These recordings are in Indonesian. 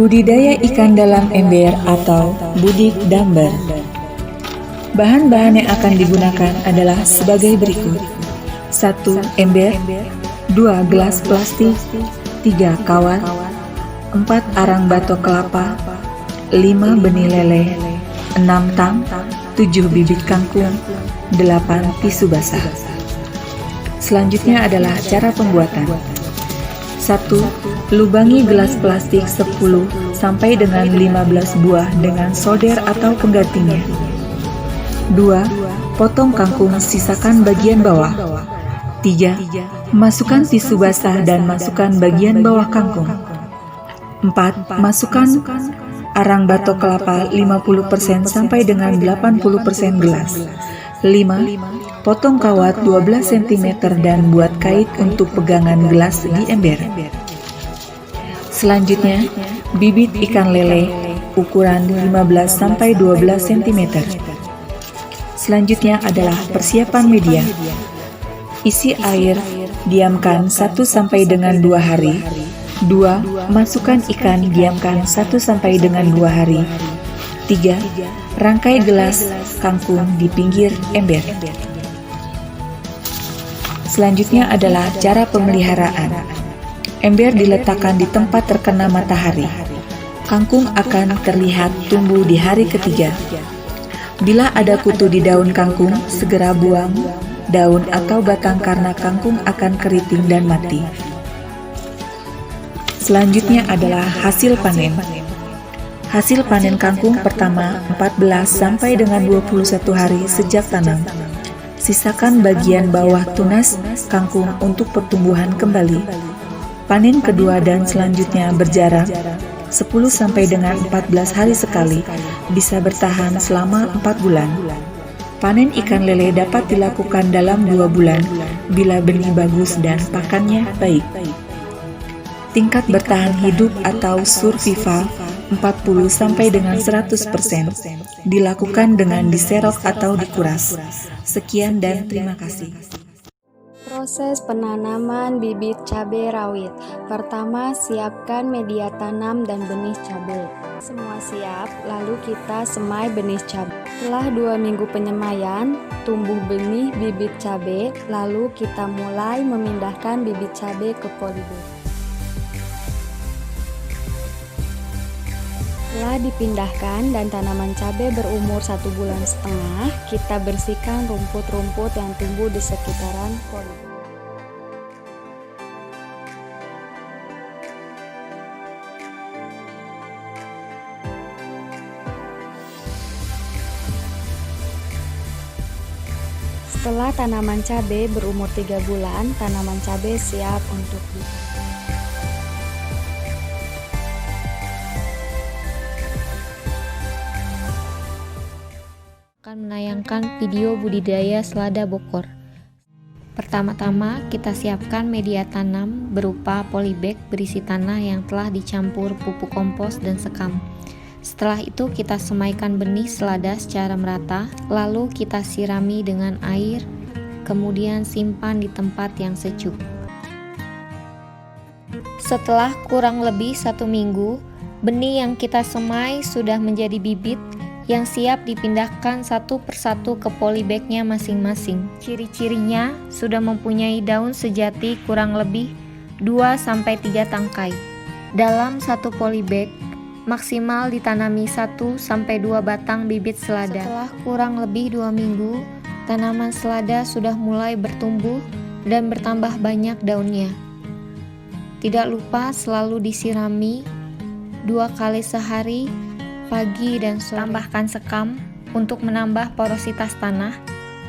Budidaya ikan dalam ember atau budik damber. Bahan-bahan yang akan digunakan adalah sebagai berikut: 1. Ember, 2. Gelas plastik, 3. Kawat, 4. Arang batok kelapa, 5. Benih lele, 6. Tang, 7. Bibit kangkung, 8. Tisu basah. Selanjutnya adalah cara pembuatan. 1. Lubangi gelas plastik 10 sampai dengan 15 buah dengan solder atau penggantinya. 2. Potong kangkung, sisakan bagian bawah. 3. Masukkan tisu basah dan masukkan bagian bawah kangkung. 4. Masukkan arang batok kelapa 50% sampai dengan 80% gelas. 5. Potong kawat 12 cm dan buat kait untuk pegangan gelas di ember. Selanjutnya, bibit ikan lele ukuran 15 sampai 12 cm. Selanjutnya adalah persiapan media. Isi air, diamkan 1 sampai dengan 2 hari. 2. Masukkan ikan, diamkan 1 sampai dengan 2 hari. 3. Rangkai gelas kangkung di pinggir ember. Selanjutnya adalah cara pemeliharaan. Ember diletakkan di tempat terkena matahari. Kangkung akan terlihat tumbuh di hari ketiga. Bila ada kutu di daun kangkung, segera buang daun atau batang karena kangkung akan keriting dan mati. Selanjutnya adalah hasil panen. Hasil panen kangkung pertama 14 sampai dengan 21 hari sejak tanam. Sisakan bagian bawah tunas kangkung untuk pertumbuhan kembali. Panen kedua dan selanjutnya berjarak 10 sampai dengan 14 hari sekali, bisa bertahan selama 4 bulan. Panen ikan lele dapat dilakukan dalam 2 bulan bila benih bagus dan pakannya baik. Tingkat bertahan hidup atau survival 40 sampai dengan 100% dilakukan dengan diserok atau dikuras. Sekian dan terima kasih. Proses penanaman bibit cabai rawit. Pertama, siapkan media tanam dan benih cabai. Semua siap, lalu kita semai benih cabai. Setelah 2 minggu penyemaian, tumbuh benih bibit cabai, lalu kita mulai memindahkan bibit cabai ke polybag. Setelah dipindahkan dan tanaman cabai berumur 1,5 bulan, kita bersihkan rumput-rumput yang tumbuh di sekitaran polybag. Setelah tanaman cabai berumur 3 bulan, tanaman cabai siap untuk ditanam. Akan menayangkan video budidaya selada bokor. Pertama-tama kita siapkan media tanam berupa polybag berisi tanah yang telah dicampur pupuk kompos dan sekam. Setelah itu kita semaikan benih selada secara merata, lalu kita sirami dengan air, kemudian simpan di tempat yang sejuk. Setelah kurang lebih 1 minggu, benih yang kita semai sudah menjadi bibit yang siap dipindahkan satu persatu ke polybagnya masing-masing. Ciri-cirinya sudah mempunyai daun sejati kurang lebih 2-3 tangkai. Dalam satu polybag, maksimal ditanami 1-2 batang bibit selada. Setelah kurang lebih 2 minggu, tanaman selada sudah mulai bertumbuh dan bertambah banyak daunnya. Tidak lupa selalu disirami 2 kali sehari, pagi dan sore. Tambahkan sekam untuk menambah porositas tanah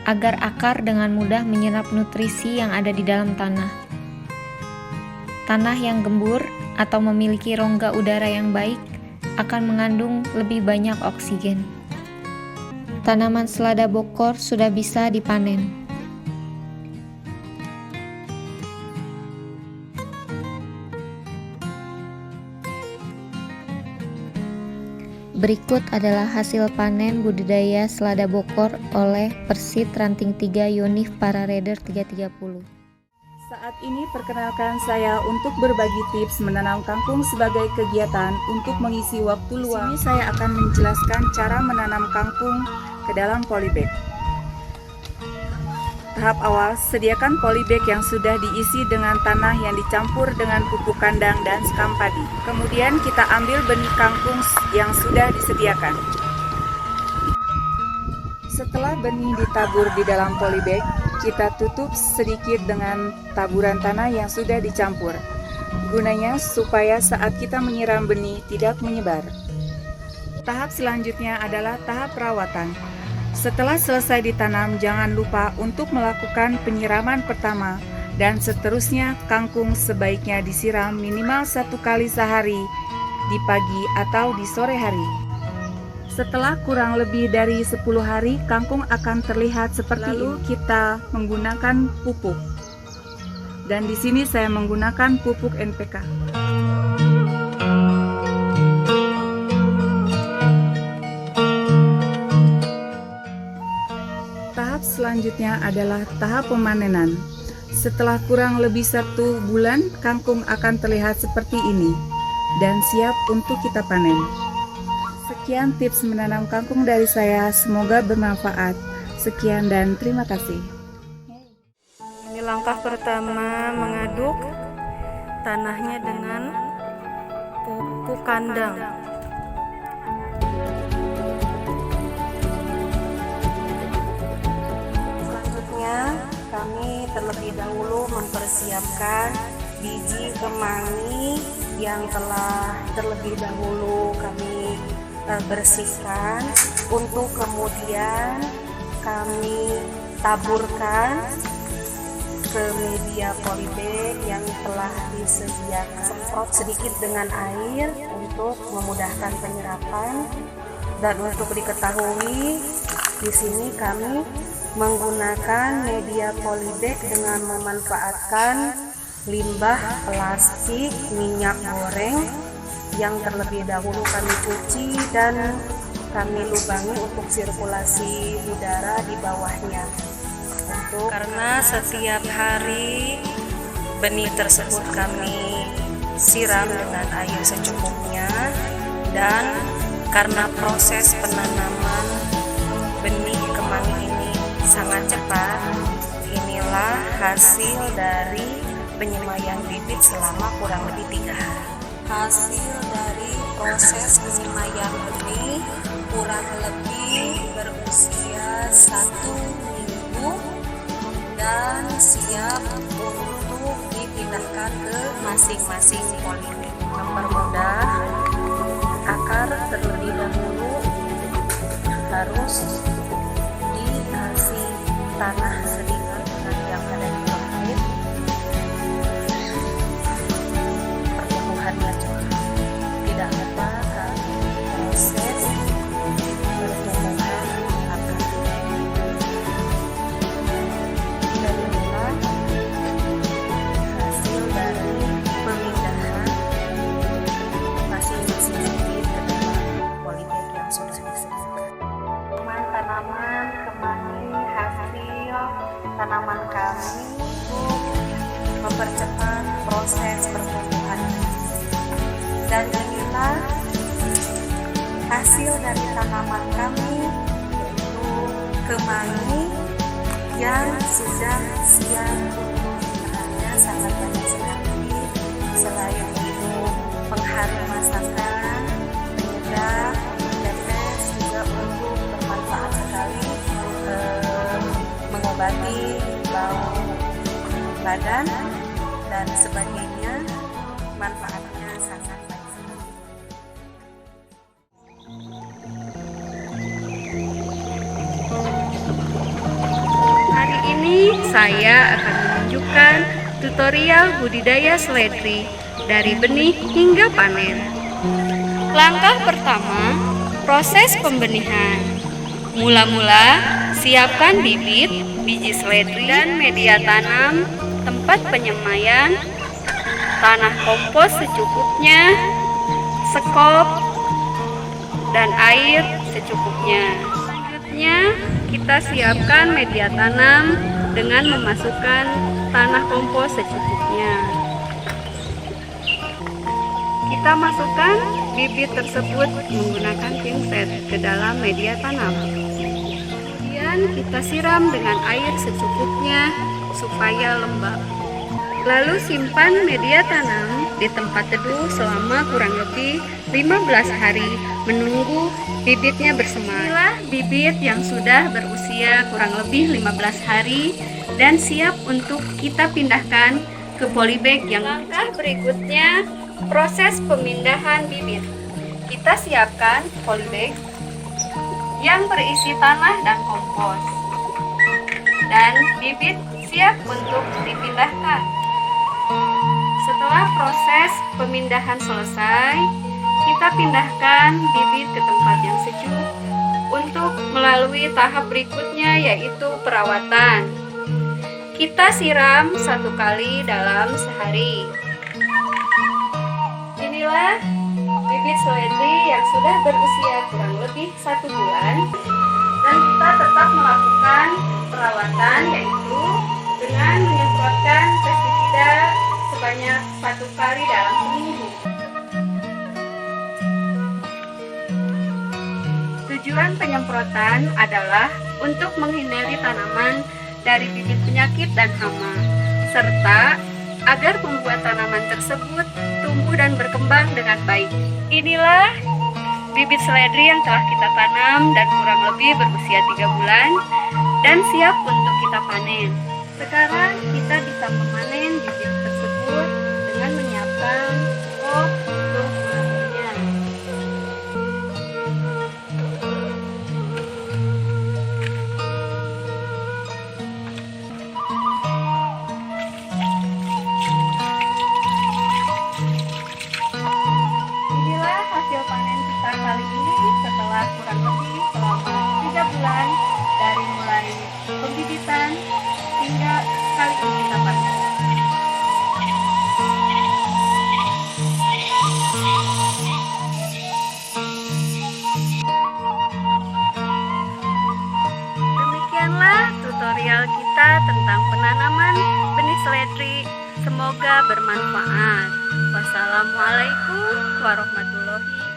agar akar dengan mudah menyerap nutrisi yang ada di dalam tanah. Tanah yang gembur atau memiliki rongga udara yang baik akan mengandung lebih banyak oksigen. Tanaman selada bokor sudah bisa dipanen. Berikut adalah hasil panen budidaya selada bokor oleh Persit Ranting 3 Yonif Para Raider 330. Saat ini perkenalkan saya untuk berbagi tips menanam kangkung sebagai kegiatan untuk mengisi waktu luang. Di sini saya akan menjelaskan cara menanam kangkung ke dalam polybag. Tahap awal, sediakan polybag yang sudah diisi dengan tanah yang dicampur dengan pupuk kandang dan sekam padi. Kemudian kita ambil benih kangkung yang sudah disediakan. Setelah benih ditabur di dalam polybag, kita tutup sedikit dengan taburan tanah yang sudah dicampur. Gunanya supaya saat kita menyiram benih tidak menyebar. Tahap selanjutnya adalah tahap perawatan. Setelah selesai ditanam, jangan lupa untuk melakukan penyiraman pertama dan seterusnya kangkung sebaiknya disiram minimal 1 kali sehari di pagi atau di sore hari. Setelah kurang lebih dari 10 hari, kangkung akan terlihat seperti ini. Kita menggunakan pupuk. Dan di sini saya menggunakan pupuk NPK. Tahap selanjutnya adalah tahap pemanenan. Setelah kurang lebih 1 bulan, kangkung akan terlihat seperti ini dan siap untuk kita panen. Sekian tips menanam kangkung dari saya, semoga bermanfaat. Sekian dan terima kasih. Ini langkah pertama, mengaduk tanahnya dengan pupuk kandang. Selanjutnya, kami terlebih dahulu mempersiapkan biji kemangi yang telah terlebih dahulu kami bersihkan untuk kemudian kami taburkan ke media polybag yang telah disediakan. Semprot sedikit dengan air untuk memudahkan penyerapan. Dan untuk diketahui, di sini kami menggunakan media polybag dengan memanfaatkan limbah plastik minyak goreng yang terlebih dahulu kami cuci dan kami lubangi untuk sirkulasi udara di bawahnya. Karena setiap hari benih tersebut kami siram dengan air secukupnya, dan karena proses penanaman benih kemangi ini sangat cepat, inilah hasil dari penyemaian bibit selama kurang lebih 3 hari. Hasil dari proses penyemaian benih kurang lebih berusia 1 minggu dan siap untuk dipindahkan ke masing-masing polybag. Mempermudah, akar terlebih dahulu harus dikasih tanah sedikit dengan yang ada di polybag. Pertumbuhannya juga tidak lupa proses pertumbuhan akar. Dan inilah hasil dari pemindahan masing-masing bibit ke dalam polybag yang sudah disediakan. Tanaman kemangi hasil tanaman kami untuk mempercepat proses pertumbuhan. Dan inilah hasil dari tanaman kami, yaitu kemangi yang sudah siap untuk dimakannya. Sangat banyak sekali. Selain itu, pengharum masakan, penyedap, pepes juga untuk bermanfaat sekali, mengobati bau badan dan sebagainya. Manfaatnya sangat baik sekali. Hari ini saya akan menunjukkan tutorial budidaya seledri dari benih hingga panen. Langkah pertama, proses pembenihan. Mula-mula, siapkan bibit, biji seledri, dan media tanam, tempat penyemaian, tanah kompos secukupnya, sekop, dan air secukupnya. Selanjutnya, kita siapkan media tanam dengan memasukkan tanah kompos secukupnya. Kita masukkan bibit tersebut menggunakan pinset ke dalam media tanam. Kemudian kita siram dengan air secukupnya supaya lembab. Lalu simpan media tanam di tempat teduh selama kurang lebih 15 hari menunggu bibitnya bersemak. Inilah bibit yang sudah berusia kurang lebih 15 hari dan siap untuk kita pindahkan ke polybag yang langkah berikutnya, proses pemindahan bibit. Kita siapkan polybag yang berisi tanah dan kompos. Dan bibit siap untuk dipindahkan. Setelah proses pemindahan selesai, kita pindahkan bibit ke tempat yang sejuk untuk melalui tahap berikutnya yaitu perawatan. Kita siram 1 kali dalam sehari. Inilah bibit seledri yang sudah berusia kurang lebih 1 bulan dan kita tetap melakukan perawatan yaitu dengan menyemprotkan pestisida sebanyak 1 kali dalam seminggu. Tujuan penyemprotan adalah untuk menghindari tanaman dari bibit penyakit dan hama, serta agar membuat tanaman tersebut tumbuh dan berkembang dengan baik. Inilah bibit seledri yang telah kita tanam dan kurang lebih berusia 3 bulan dan siap untuk kita panen. Sekarang kita bisa memanen bibit tersebut dengan menyiapkan pot untuk menanamnya. Inilah hasil panen kita kali ini setelah kurang lebih selama 3 bulan dari mulai pembibitan hingga kali ini kita panen. Demikianlah tutorial kita tentang penanaman benih seledri. Semoga bermanfaat. Wassalamualaikum warahmatullahi